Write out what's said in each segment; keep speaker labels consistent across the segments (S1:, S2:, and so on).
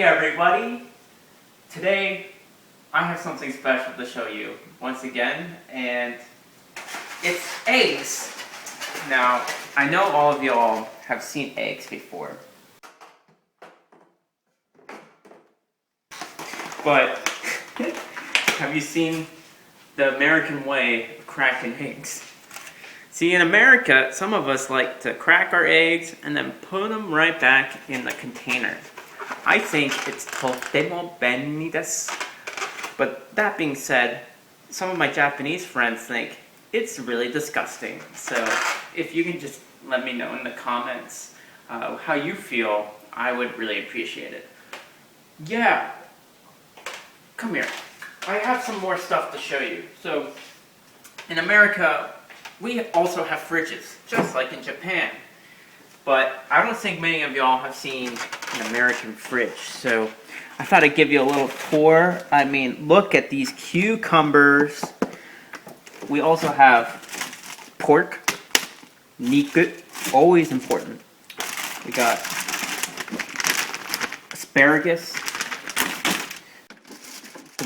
S1: Hey everybody! Today I have something special to show you once again, and it's eggs. Now, I know all of y'all have seen eggs before, but have you seen the American way of cracking eggs? See, in America, some of us like to crack our eggs and then put them right back in the container. I think it's totemo benni desu. But that being said, some of my Japanese friends think it's really disgusting. So if you can just let me know in the comments how you feel, I would really appreciate it. Yeah, come here. I have some more stuff to show you. So in America, we also have fridges, just like in Japan. But I don't think many of y'all have seen an American fridge. So I thought I'd give you a little tour. I mean, look at these cucumbers. We also have pork, niku, always important. We got asparagus,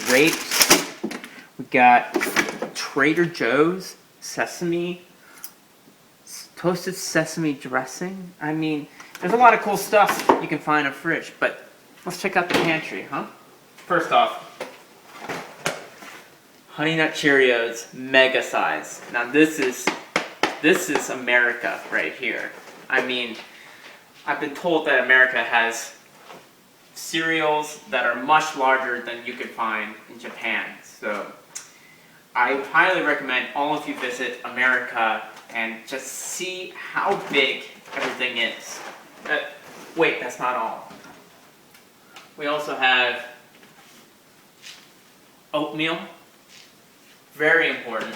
S1: grapes. We got Trader Joe's sesame, toasted sesame dressing. I mean, there's a lot of cool stuff you can find in a fridge, but let's check out the pantry, huh? First off, Honey Nut Cheerios, mega size. Now this is America right here. I mean, I've been told that America has cereals that are much larger than you could find in Japan. So I highly recommend all of you visit America and just see how big everything is. Wait, that's not all. We also have oatmeal, very important.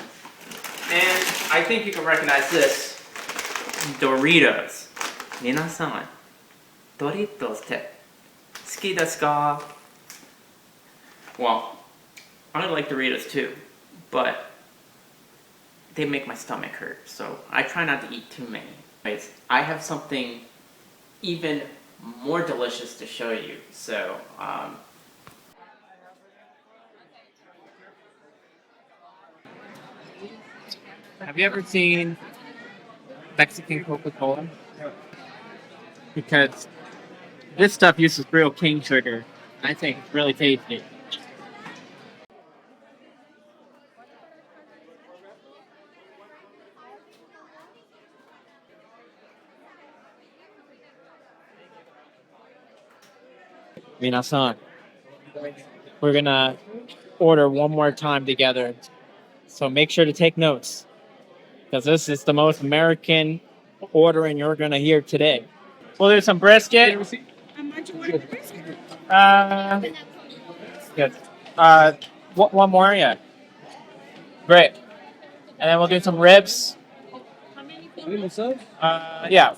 S1: And I think you can recognize this, Doritos. 皆さん、Doritos って好きですか? Well, I like Doritos too, but they make my stomach hurt, so I try not to eat too many. Anyways, I have something even more delicious to show you. So, have you ever seen Mexican Coca-Cola? Because this stuff uses real cane sugar. I think it's really tasty. Minasan, we're gonna order one more time together, so make sure to take notes, because this is the most American ordering you're gonna hear today. We'll do some brisket.
S2: How much you want the brisket?
S1: Good. One more, yeah. Great. And then we'll do some ribs.
S2: How many people?
S1: Yeah.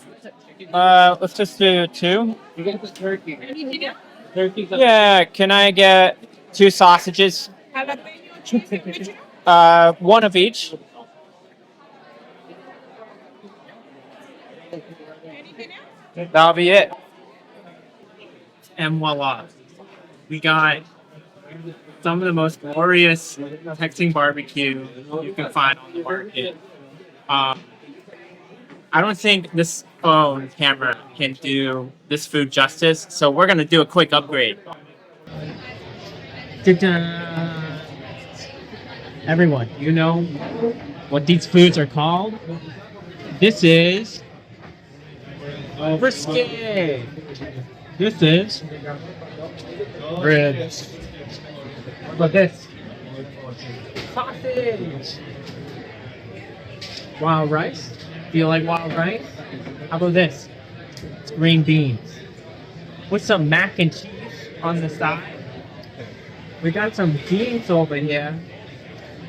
S1: Let's just do 2.
S3: You get the turkey.
S2: Anything else?
S3: Turkey's up.
S1: Yeah, can I get 2 sausages?
S2: Jalapeno cheese and ketchup?
S1: One of each.
S2: Anything else?
S1: That'll be it. And voila. We got some of the most glorious Texan barbecue you can find on the market. I don't think this phone camera can do this food justice, so we're gonna do a quick upgrade. Ta-da! Everyone, you know what these foods are called? This is brisket. This is ribs. What about this? Sausage. Wild rice. Do you like wild rice? How about this? It's green beans. With some mac and cheese on the side. We got some beans over here.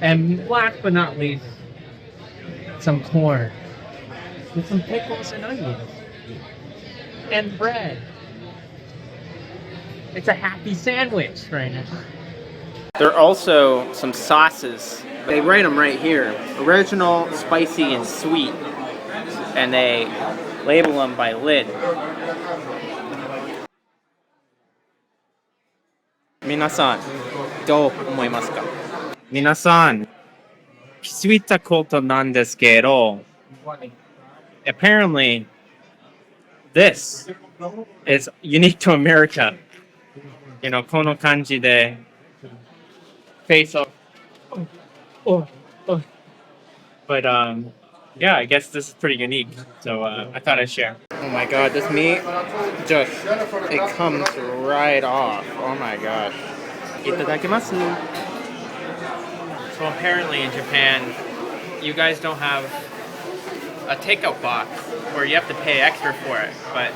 S1: And last but not least, some corn. With some pickles and onions. And bread. It's a happy sandwich right now. There are also some sauces. They write them right here. Original, spicy, and sweet. And they label them by lid. 皆さん、どう思いますか？皆さん、気づいたことなんですけど、apparently, this is unique to America. この感じで、face off. But yeah, I guess this is pretty unique. So I thought I'd share. Oh my god, this meat just it comes right off. Oh my gosh. Itadakimasu. So apparently in Japan, you guys don't have a takeout box where you have to pay extra for it. But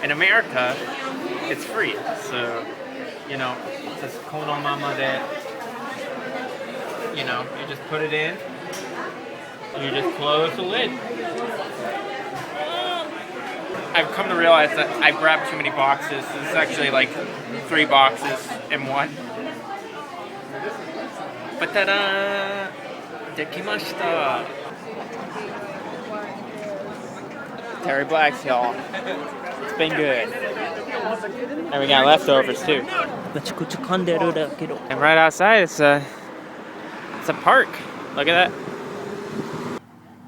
S1: in America, it's free. So, just kono mama de, you just put it in. You just close the lid. I've come to realize that I grabbed too many boxes. This is actually like 3 boxes in one. But ta-da! Dekimashita! Terry Blacks, y'all. It's been good. And we got leftovers too. And right outside, it's a park. Look at that.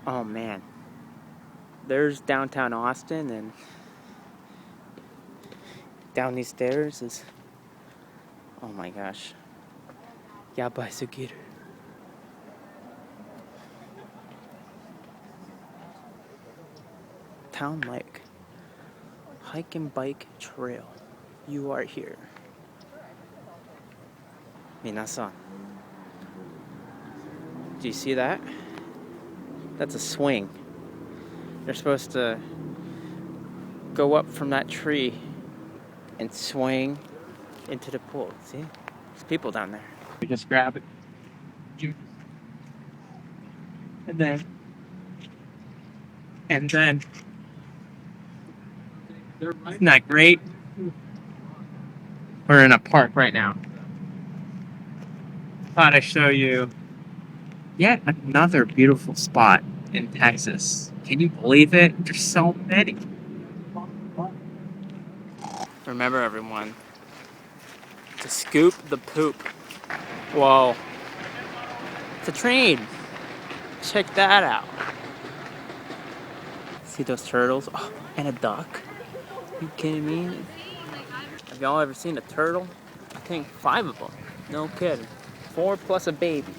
S1: Oh man. There's downtown Austin, and down these stairs is, oh my gosh, yabai sugiru. Town Lake hike and bike trail. You are here. Minasan, do you see that? That's a swing. They're supposed to go up from that tree and swing into the pool. See? There's people down there. We just grab it. And then. Isn't that great? We're in a park right now. Thought I'd show you yet another beautiful spot in Texas. Can you believe it? There's so many. Remember, everyone, to scoop the poop. Whoa. It's a train. Check that out. See those turtles? Oh, and a duck. Are you kidding me? Have y'all ever seen a turtle? I think 5 of them. No kidding. 4 plus a baby.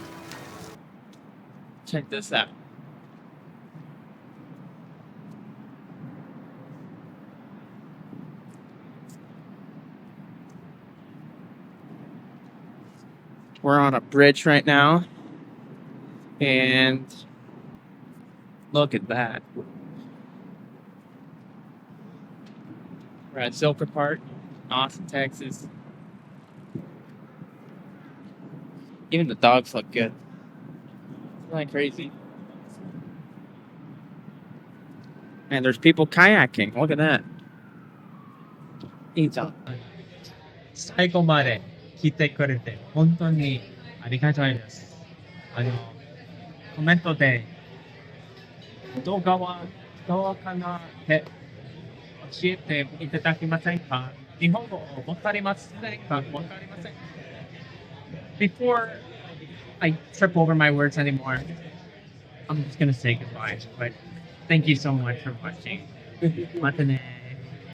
S1: Check this out. We're on a bridge right now, and look at that. We're at Silver Park, Austin, Texas. Even the dogs look good. Isn't that crazy? And there's people kayaking. Look at that. いいじゃん。
S3: 最後まで聞いてくれて本当にありがたいです。コメントで動画はどうかなって教えていただけませんか？日本語わかりませんか？わかりません。Before I trip over my words anymore, I'm just gonna say goodbye. But thank you so much for watching. またね。